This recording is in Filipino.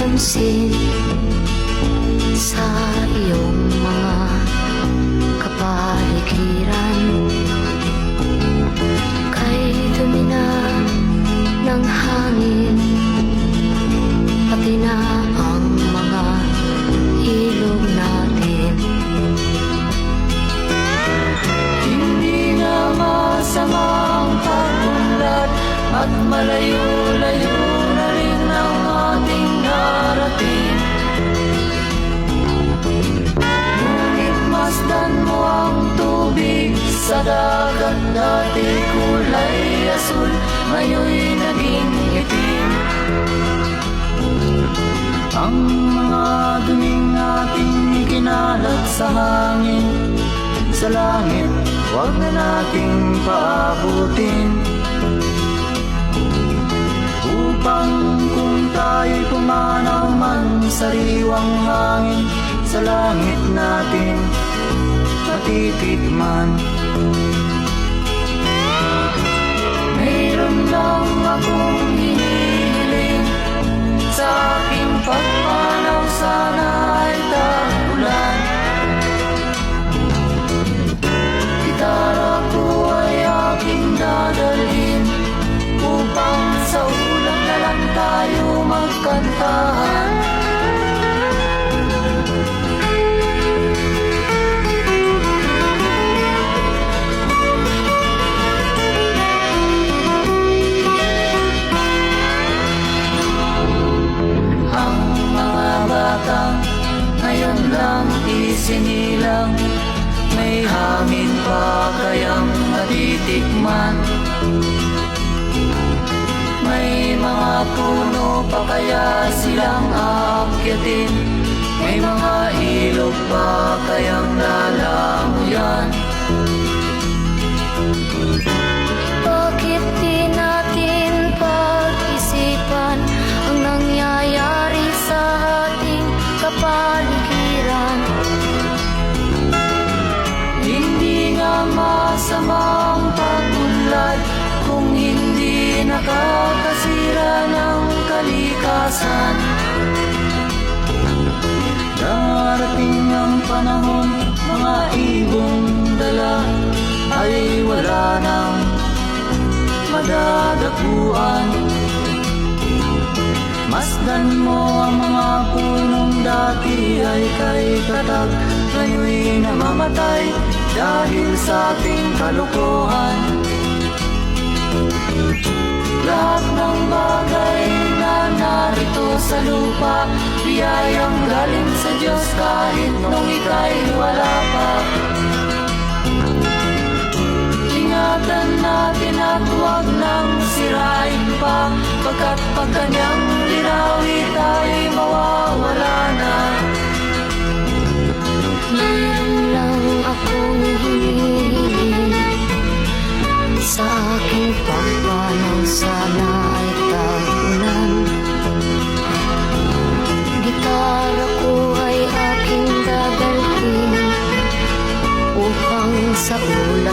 pansin sa iyong mga kapaligiran. Kay dumi na ng hangin, pati na ang mga ilog natin. Hindi na masamang pag-unlad at malayo-layo na rin ang ating narating. Ngunit masdan mo ang tubig sa dagat, dati kulay asul, ngayon'y naging itim. Ang mga duming ating kinalat sa hangin, sa langit, huwag na nating paabutin. Upang kung tayo'y pumanaw man sa sariwang hangin, sa langit natin matitikman. Mayroon lang akong hinihiling, sa aking pagpanaw sana ay tagulan. Gitara ko ay aking dadalhin, upang sa ulan na lang tayo magkantahan. Ang mga batang ngayon lang isinilang, may hangin pa kayang matitikman. May mga puno pa kaya silang aakyatin, may mga ilog pa kayang lalamuyan. Bakit di natin pag-isipan ang nangyayari sa ating kapaligiran? Hindi nga masamang pag-unlad kung hindi nakakasira ng kalikasan. Darating ang panahon, mga ibong dala ay wala nang madadapuan. Masdan mo ang mga punong dati ay kay tatag, ngayon'y namamatay dahil sa ating kalokohan. Lahat ng bagay na narito sa lupa, biyayang galing sa Diyos kahit nung ika'y wala pa. Ingatan natin at huwag nang sirain pa, pagkat pag kanyang linawi tayo'y mawawala na. Mayroon lang akong hinihiling, sa aking pagpanaw sana ay tagulan. Gitara ko ay aking dadalhin, upang sa ulan